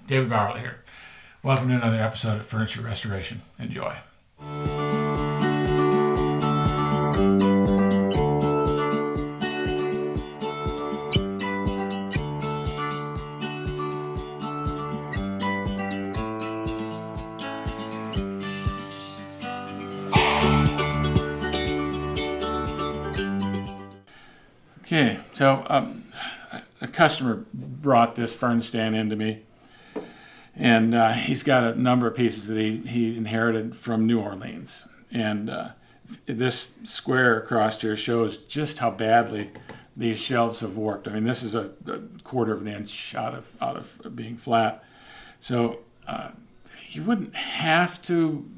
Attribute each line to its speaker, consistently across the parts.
Speaker 1: David Bartley here. Welcome to another episode of Furniture Restoration. Enjoy. Okay, so a customer brought this Fern Stand into me, and he's got a number of pieces that he inherited from New Orleans. And this square across here shows just how badly these shelves have worked. I mean, this is a quarter of an inch out of being flat. So you wouldn't have to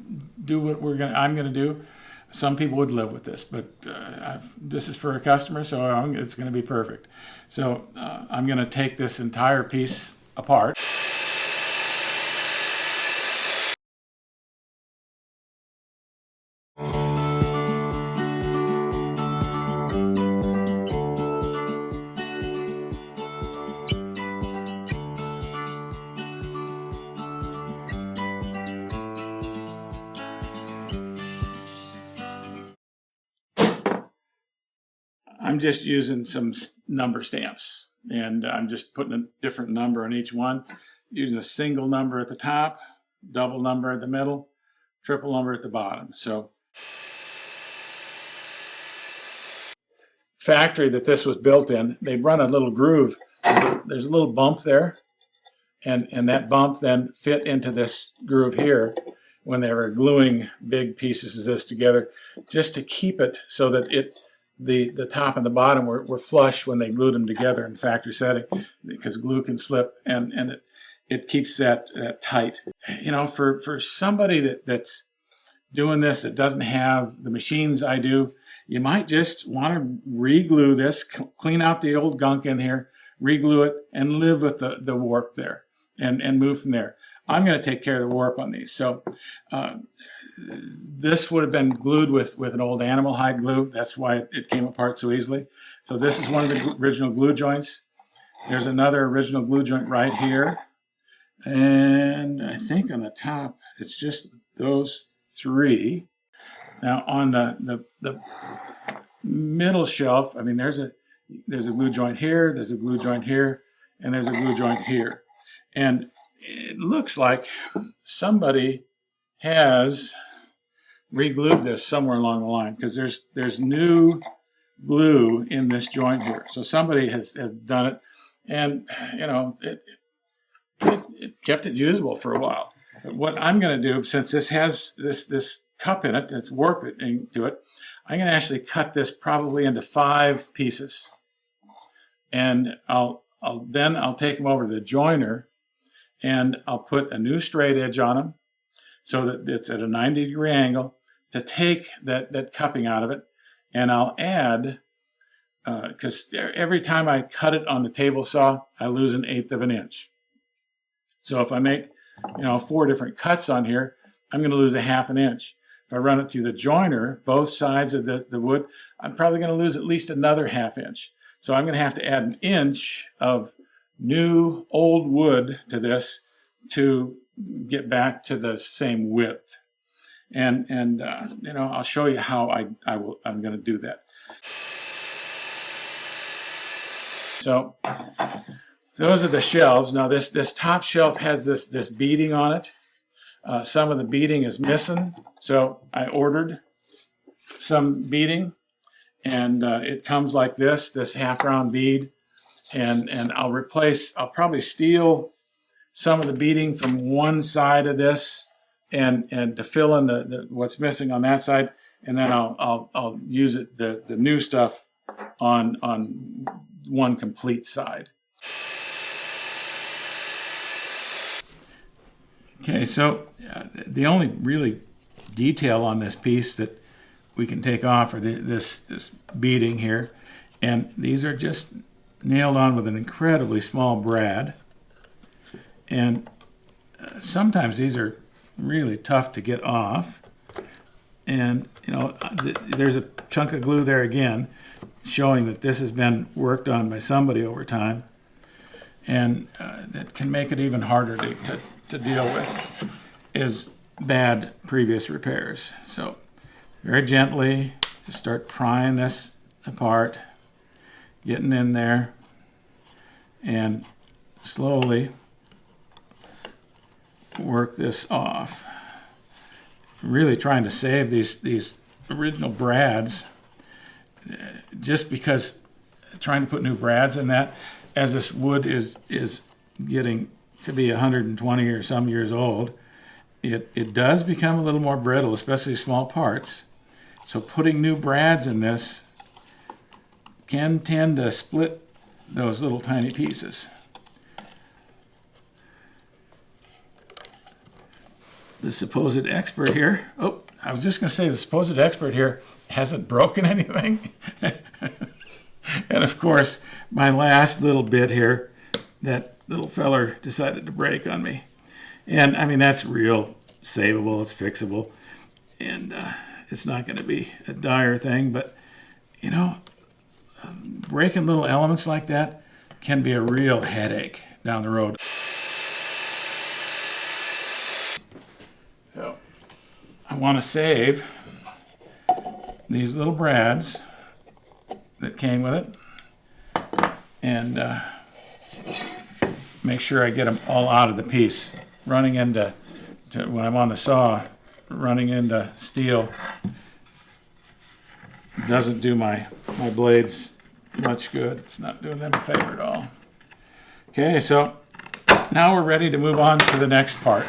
Speaker 1: do what I'm going to do. Some people would live with this, but this is for a customer, so it's going to be perfect. So I'm going to take this entire piece apart. I'm just using some number stamps, and I'm just putting a different number on each one, using a single number at the top, double number at the middle, triple number at the bottom. So factory that this was built in, they run a little groove. There's a little bump there, and that bump then fit into this groove here when they were gluing big pieces of this together, just to keep it so that the top and the bottom were flush when they glued them together in factory setting, because glue can slip, and it keeps that tight. You know, for somebody that's doing this that doesn't have the machines I do, you might just want to re-glue this, clean out the old gunk in here, re-glue it, and live with the warp there, and move from there. I'm going to take care of the warp on these. So this would have been glued with an old animal hide glue. That's why it came apart so easily. So this is one of the original glue joints. There's another original glue joint right here. And I think on the top, it's just those three. Now on the middle shelf, I mean, there's a glue joint here, there's a glue joint here, and there's a glue joint here. And it looks like somebody has re-glued this somewhere along the line, because there's new glue in this joint here. So somebody has done it, and you know, it kept it usable for a while. But what I'm going to do, since this has this cup in it, that's warping to it, I'm going to actually cut this probably into 5 pieces, and I'll take them over to the joiner, and I'll put a new straight edge on them so that it's at a 90-degree angle, to take that cupping out of it. And I'll add, because every time I cut it on the table saw, I lose 1/8 of an inch. So if I make 4 different cuts on here, I'm going to lose 1/2 an inch. If I run it through the joiner, both sides of the wood, I'm probably going to lose at least another 1/2 inch. So I'm going to have to add 1 inch of new old wood to this to get back to the same width. And I'll show you how I'm going to do that. So those are the shelves. Now this top shelf has this beading on it. Some of the beading is missing, so I ordered some beading, and it comes like this half round bead, and I'll probably steal some of the beading from one side of this, and to fill in the what's missing on that side, and then I'll use the new stuff on one complete side. Okay, so the only really detail on this piece that we can take off are this beading here, and these are just nailed on with an incredibly small brad, and sometimes these are really tough to get off. And there's a chunk of glue there again, showing that this has been worked on by somebody over time. and that can make it even harder to deal with is bad previous repairs. So very gently, just start prying this apart, getting in there, and slowly work this off. Really trying to save these original brads, just because trying to put new brads in that, as this wood is getting to be 120 or some years old, it does become a little more brittle, especially small parts. So putting new brads in this can tend to split those little tiny pieces. The supposed expert here, I was just going to say the supposed expert here hasn't broken anything. And of course, my last little bit here, that little feller decided to break on me. And I mean, that's real savable, it's fixable, and it's not going to be a dire thing, but you know, breaking little elements like that can be a real headache down the road. So I want to save these little brads that came with it and make sure I get them all out of the piece. Running into, when I'm on the saw, running into steel doesn't do my blades much good. It's not doing them a favor at all. Okay, so now we're ready to move on to the next part.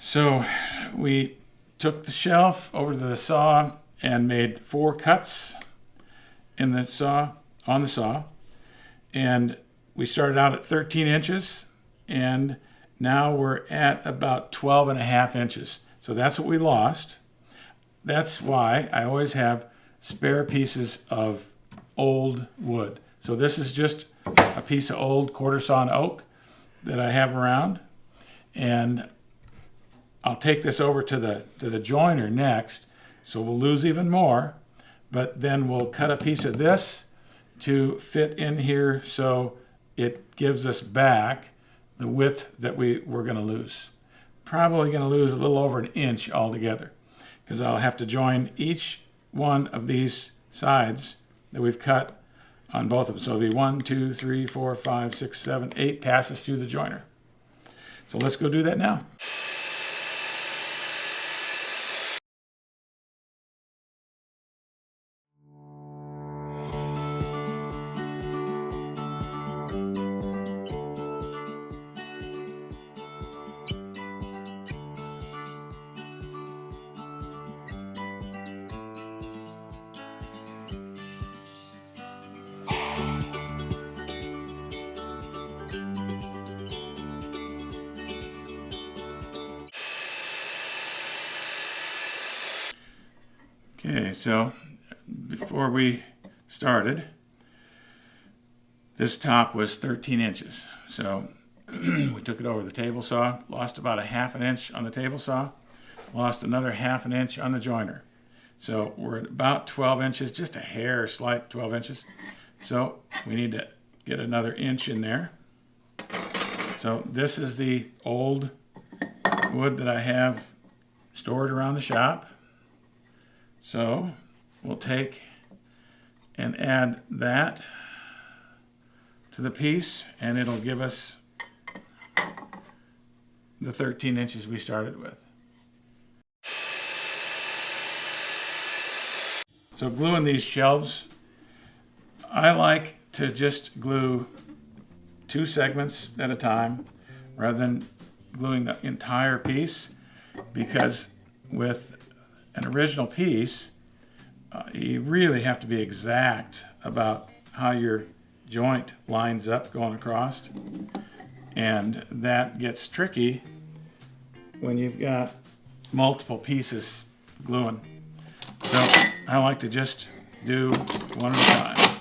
Speaker 1: So we took the shelf over to the saw and made 4 cuts in the saw, on the saw, and we started out at 13 inches and now we're at about 12.5 inches. So that's what we lost. That's why I always have spare pieces of old wood. So this is just a piece of old quarter sawn oak that I have around, and I'll take this over to the joiner next, so we'll lose even more, but then we'll cut a piece of this to fit in here so it gives us back the width that we're going to lose. Probably going to lose a little over 1 inch altogether, because I'll have to join each one of these sides that we've cut on both of them. So it'll be 1, 2, 3, 4, 5, 6, 7, 8 passes through the joiner. So let's go do that now. Okay, so before we started, this top was 13 inches. So we took it over the table saw, lost about 1/2 inch on the table saw, lost another 1/2 inch on the joiner. So we're at about 12 inches, just a hair slight 12 inches. So we need to get another inch in there. So this is the old wood that I have stored around the shop. So we'll take and add that to the piece, and it'll give us the 13 inches we started with. So gluing these shelves, I like to just glue 2 segments at a time rather than gluing the entire piece, because with an original piece, you really have to be exact about how your joint lines up going across, and that gets tricky when you've got multiple pieces gluing. So I like to just do one at a time.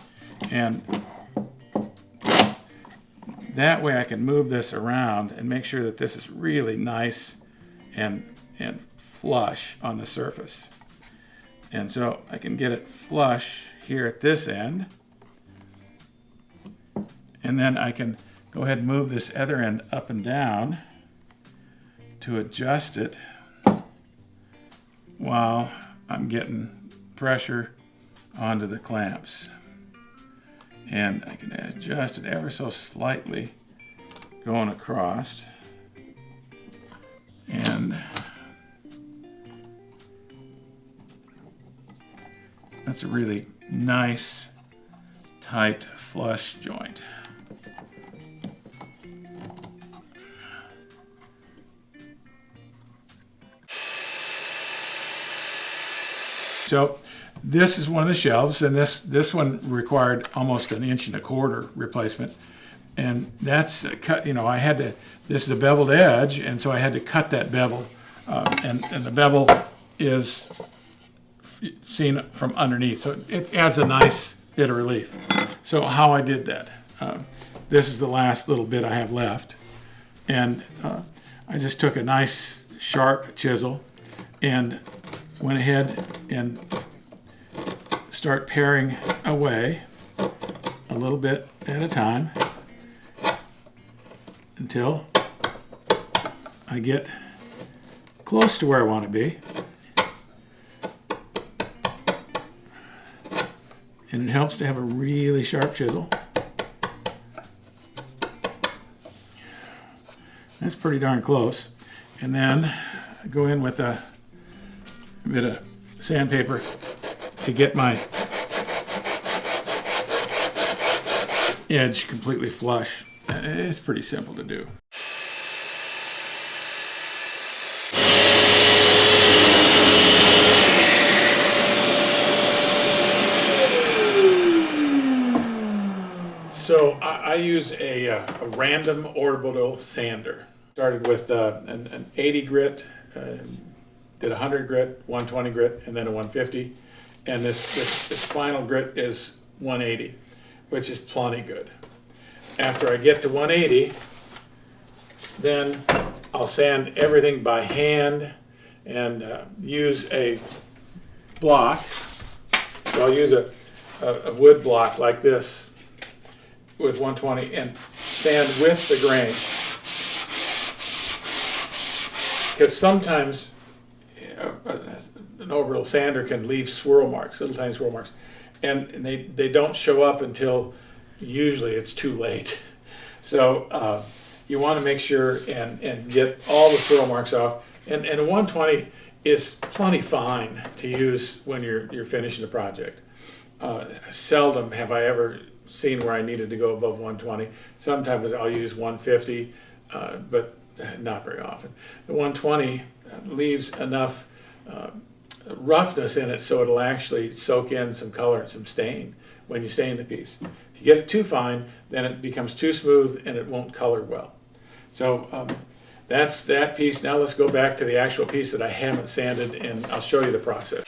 Speaker 1: And that way I can move this around and make sure that this is really nice and flush on the surface. And so I can get it flush here at this end. And then I can go ahead and move this other end up and down to adjust it while I'm getting pressure onto the clamps. And I can adjust it ever so slightly going across. And that's a really nice, tight, flush joint. So this is one of the shelves, and this one required almost 1.25 inch replacement. And that's cut, I had to, this is a beveled edge, and so I had to cut that bevel. And the bevel is seen from underneath, so it adds a nice bit of relief. So how I did that, this is the last little bit I have left. And I just took a nice sharp chisel and went ahead and start paring away a little bit at a time until I get close to where I want to be. And it helps to have a really sharp chisel. That's pretty darn close. And then I go in with a bit of sandpaper to get my edge completely flush. It's pretty simple to do. So I use a random orbital sander. Started with an 80 grit, did 100 grit, 120 grit, and then a 150. And this final grit is 180, which is plenty good. After I get to 180, then I'll sand everything by hand and use a block. So I'll use a wood block like this with 120 and sand with the grain. Because sometimes an orbital sander can leave swirl marks, little tiny swirl marks, and they don't show up until usually it's too late. So you want to make sure and get all the swirl marks off. And a 120 is plenty fine to use when you're finishing a project. Seldom have I ever seen where I needed to go above 120. Sometimes I'll use 150, but not very often. The 120 leaves enough roughness in it so it'll actually soak in some color and some stain when you stain the piece. If you get it too fine, then it becomes too smooth and it won't color well. So that's that piece. Now let's go back to the actual piece that I haven't sanded, and I'll show you the process.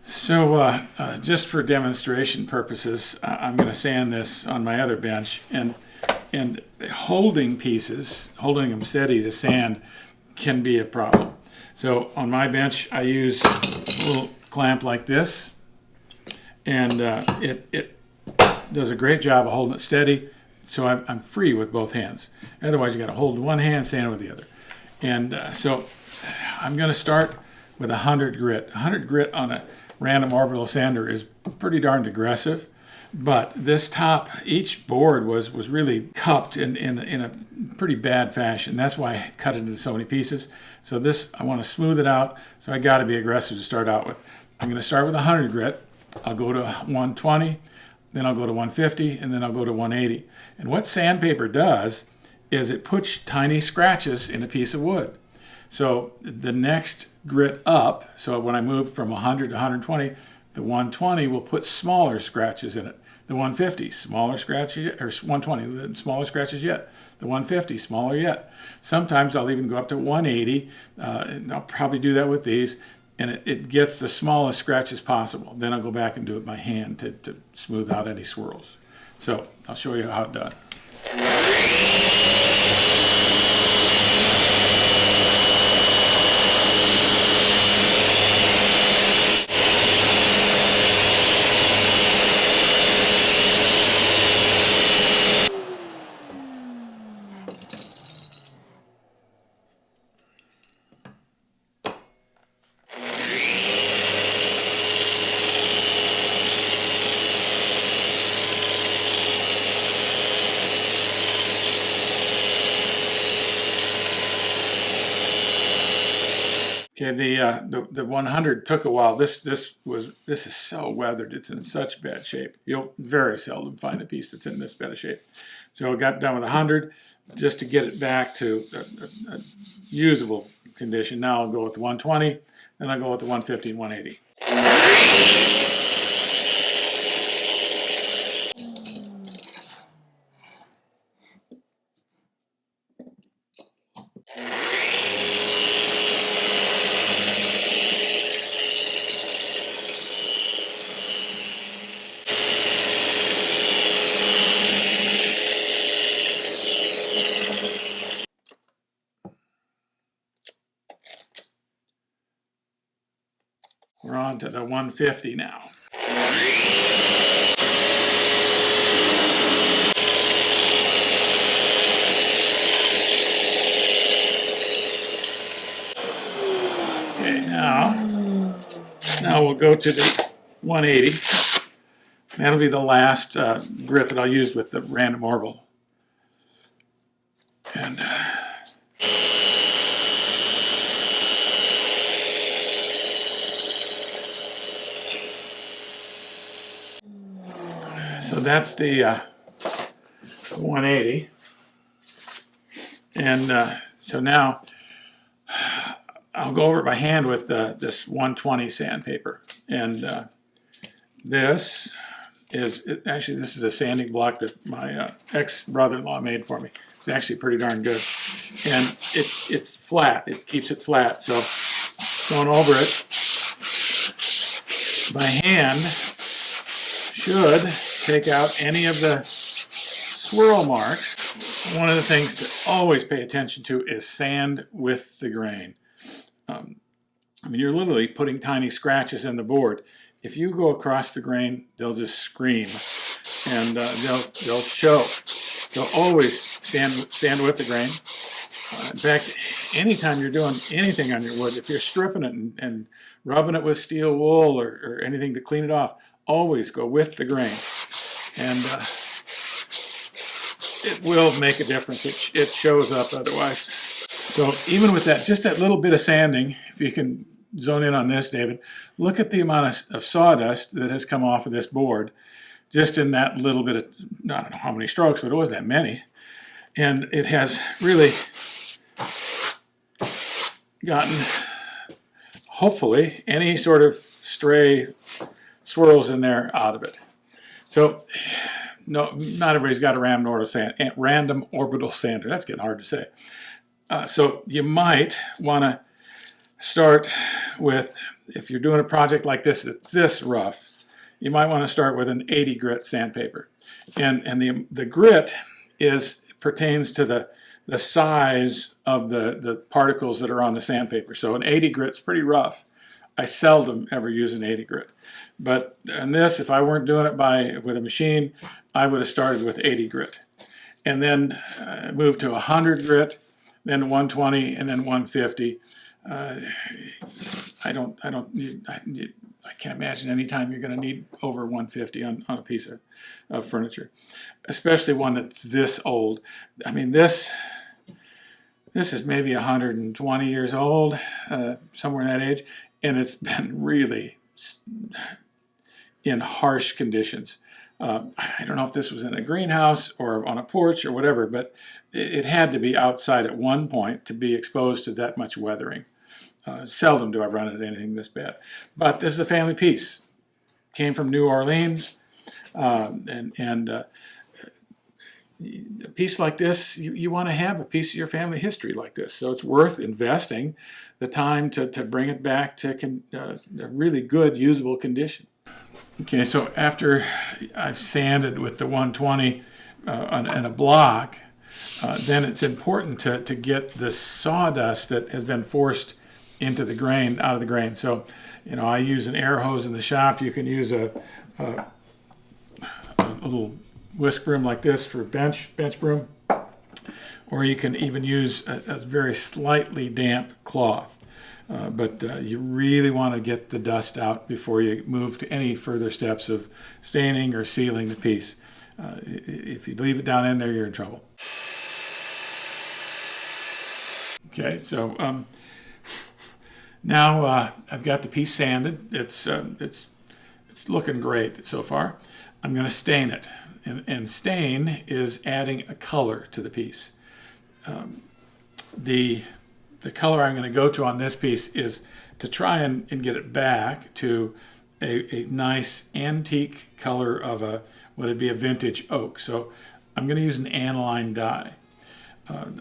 Speaker 1: So just for demonstration purposes, I'm going to sand this on my other bench, and holding pieces, holding them steady to sand can be a problem. So on my bench, I use a little clamp like this, and it does a great job of holding it steady, so I'm free with both hands. Otherwise, you got to hold one hand, sand with the other. And so I'm going to start with 100 grit. 100 grit on a random orbital sander is pretty darn aggressive, but this top, each board was really cupped in a pretty bad fashion. That's why I cut it into so many pieces. So this, I want to smooth it out, so I got to be aggressive to start out with. I'm going to start with 100 grit. I'll go to 120, then I'll go to 150, and then I'll go to 180. And what sandpaper does is it puts tiny scratches in a piece of wood. So the next grit up, so when I move from 100 to 120, the 120 will put smaller scratches in it. The 150, smaller scratches, or 120, smaller scratches yet. The 150, smaller yet. Sometimes I'll even go up to 180, and I'll probably do that with these, and it gets the smallest scratches possible. Then I'll go back and do it by hand to smooth out any swirls. So I'll show you how it's done. Okay, the 100 took a while. This is so weathered. It's in such bad shape. You'll very seldom find a piece that's in this bad of shape. So I got done with 100 just to get it back to a usable condition. Now I'll go with the 120, then I'll go with the 150 and 180. We're on to the 150 now. Okay, now we'll go to the 180. That'll be the last grit that I'll use with the random orbital. And so that's the 180. And so now I'll go over it by hand with this 120 sandpaper. And this is a sanding block that my ex-brother-in-law made for me. It's actually pretty darn good. And it's flat. It keeps it flat. So going over it by hand should take out any of the swirl marks. One of the things to always pay attention to is sand with the grain. I mean, you're literally putting tiny scratches in the board. If you go across the grain, they'll just scream, and they'll show. They'll always stand with the grain. In fact, anytime you're doing anything on your wood, if you're stripping it and rubbing it with steel wool or anything to clean it off, always go with the grain, and it will make a difference. It shows up otherwise. So even with that, just that little bit of sanding, if you can zone in on this, David, look at the amount of sawdust that has come off of this board just in that little bit of, I don't know how many strokes, but it wasn't that many. And it has really gotten, hopefully, any sort of stray swirls in there out of it. So, no, not everybody's got a random orbital sander. That's getting hard to say. So you might want to start with, if you're doing a project like this that's this rough, you might want to start with an 80 grit sandpaper. And the grit pertains to the size of the particles that are on the sandpaper. So an 80 grit's pretty rough. I seldom ever use an 80 grit. But in this, if I weren't doing it with a machine, I would have started with 80 grit. And then moved to 100 grit, then 120, and then 150. I can't imagine any time you're going to need over 150 on a piece of furniture, especially one that's this old. I mean, this is maybe 120 years old, somewhere in that age, and it's been really in harsh conditions. I don't know if this was in a greenhouse or on a porch or whatever, but it had to be outside at one point to be exposed to that much weathering. Seldom do I run into anything this bad. But this is a family piece. Came from New Orleans, and a piece like this, you want to have a piece of your family history like this. So it's worth investing the time to bring it back to a really good, usable condition. Okay, so after I've sanded with the 120 and a block, then it's important to get the sawdust that has been forced into the grain, out of the grain. So, I use an air hose in the shop. You can use a little whisk broom like this for bench broom, or you can even use a very slightly damp cloth. But you really want to get the dust out before you move to any further steps of staining or sealing the piece. If you leave it down in there, you're in trouble. Okay, so now I've got the piece sanded. It's looking great so far. I'm going to stain it, and stain is adding a color to the piece. The color I'm going to go to on this piece is to try and get it back to a nice antique color of what would be a vintage oak. So I'm going to use an aniline dye.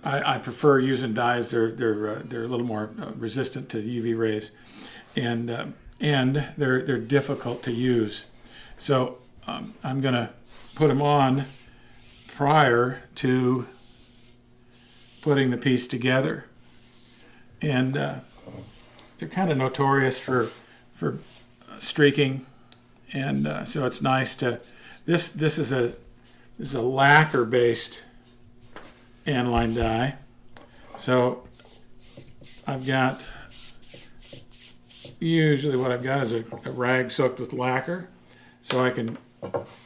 Speaker 1: I prefer using dyes. They're a little more resistant to UV rays, and they're difficult to use. So I'm going to put them on prior to putting the piece together. And they're kind of notorious for streaking, and so it's nice to. This is a lacquer-based aniline dye. So I've got, usually what I've got is a rag soaked with lacquer, so I can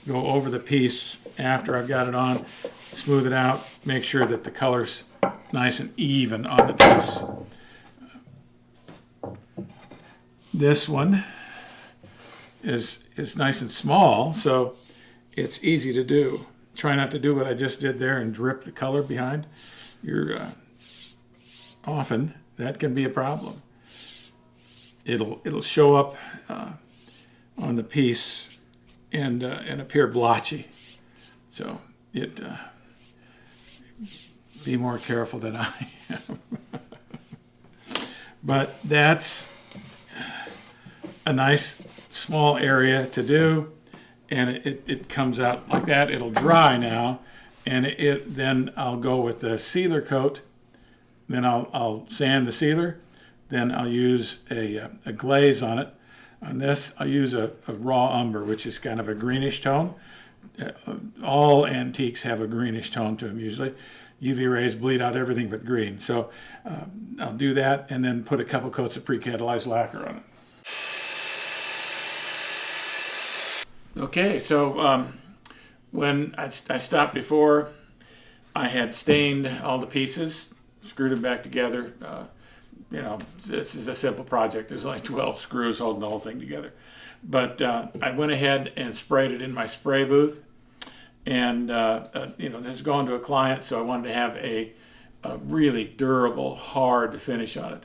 Speaker 1: go over the piece after I've got it on, smooth it out, make sure that the color's nice and even on the piece. This one is nice and small, so it's easy to do. Try not to do what I just did there and drip the color behind. Often that can be a problem. It'll show up on the piece and appear blotchy. So be more careful than I am. But that's a nice small area to do, and it comes out like that. It'll dry now, and then I'll go with the sealer coat. Then I'll sand the sealer. Then I'll use a glaze on it. On this, I'll use a raw umber, which is kind of a greenish tone. All antiques have a greenish tone to them usually. UV rays bleed out everything but green. So I'll do that and then put a couple coats of pre-catalyzed lacquer on it. Okay, so when I stopped before, I had stained all the pieces, screwed them back together. This is a simple project. There's only 12 screws holding the whole thing together. But I went ahead and sprayed it in my spray booth. And, this is going to a client, so I wanted to have a really durable, hard finish on it.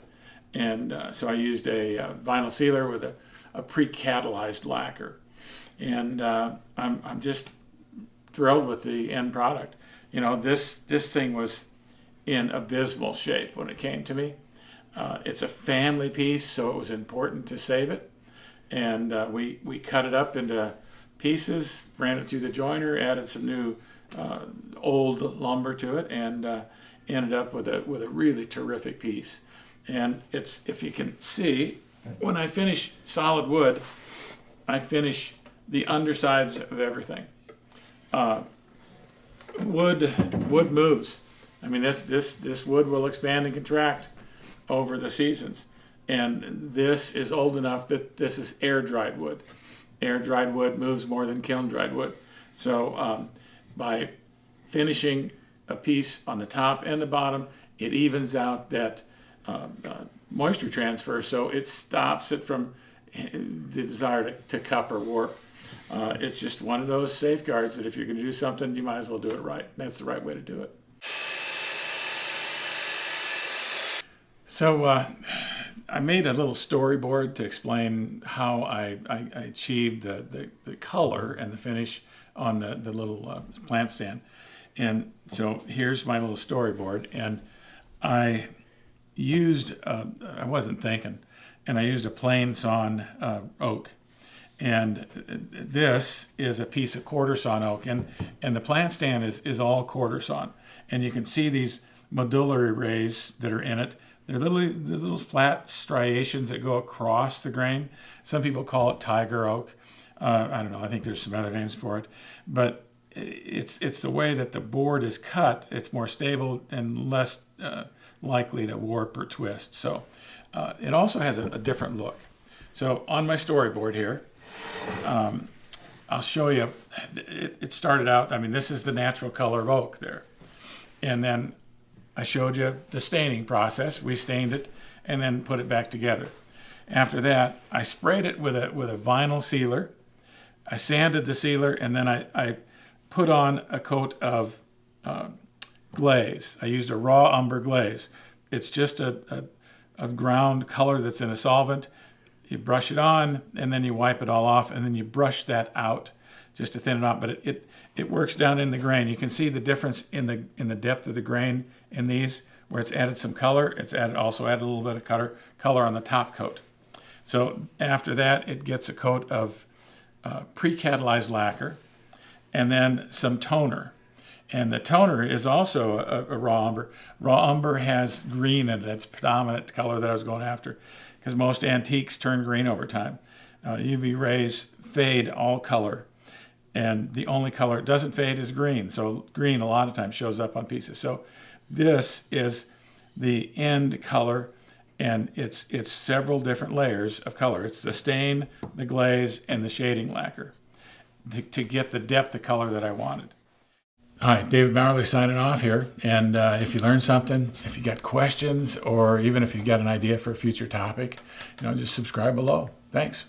Speaker 1: And so I used a vinyl sealer with a pre-catalyzed lacquer. And I'm just thrilled with the end product. This thing was in abysmal shape when it came to me. It's a family piece, so it was important to save it. And we cut it up into pieces, ran it through the joiner, added some new old lumber to it, and ended up with a really terrific piece. And it's, if you can see, when I finish solid wood, I finish the undersides of everything. Wood moves. I mean, this wood will expand and contract over the seasons. And this is old enough that this is air-dried wood. Air-dried wood moves more than kiln-dried wood. So by finishing a piece on the top and the bottom, it evens out that moisture transfer, so it stops it from the desire to cup or warp. It's just one of those safeguards that if you're going to do something, you might as well do it right. That's the right way to do it. So I made a little storyboard to explain how I achieved the color and the finish on the little plant stand. And so here's my little storyboard, and I used, I wasn't thinking, and I used a plain sawn oak. And this is a piece of quarter sawn oak, and the plant stand is all quarter sawn. And you can see these medullary rays that are in it. They're little flat striations that go across the grain. Some people call it tiger oak. I don't know. I think there's some other names for it, but it's the way that the board is cut. It's more stable and less likely to warp or twist. So it also has a different look. So on my storyboard here, I'll show you. It started out. I mean, this is the natural color of oak there, and then I showed you the staining process. We stained it and then put it back together. After that, I sprayed it with a vinyl sealer. I sanded the sealer, and then I put on a coat of glaze. I used a raw umber glaze. It's just a ground color that's in a solvent. You brush it on, and then you wipe it all off, and then you brush that out just to thin it out. But it works down in the grain. You can see the difference in the depth of the grain in these, where it's added some color. It's also added a little bit of color on the top coat. So after that, it gets a coat of pre-catalyzed lacquer, and then some toner. And the toner is also a raw umber. Raw umber has green in it. That's the predominant color that I was going after, because most antiques turn green over time. UV rays fade all color, and the only color it doesn't fade is green. So green a lot of times shows up on pieces. So this is the end color, and it's several different layers of color. It's the stain, the glaze, and the shading lacquer to get the depth of color that I wanted. Hi, David Bowerly signing off here. And if you learned something, if you got questions, or even if you got an idea for a future topic, just subscribe below. Thanks.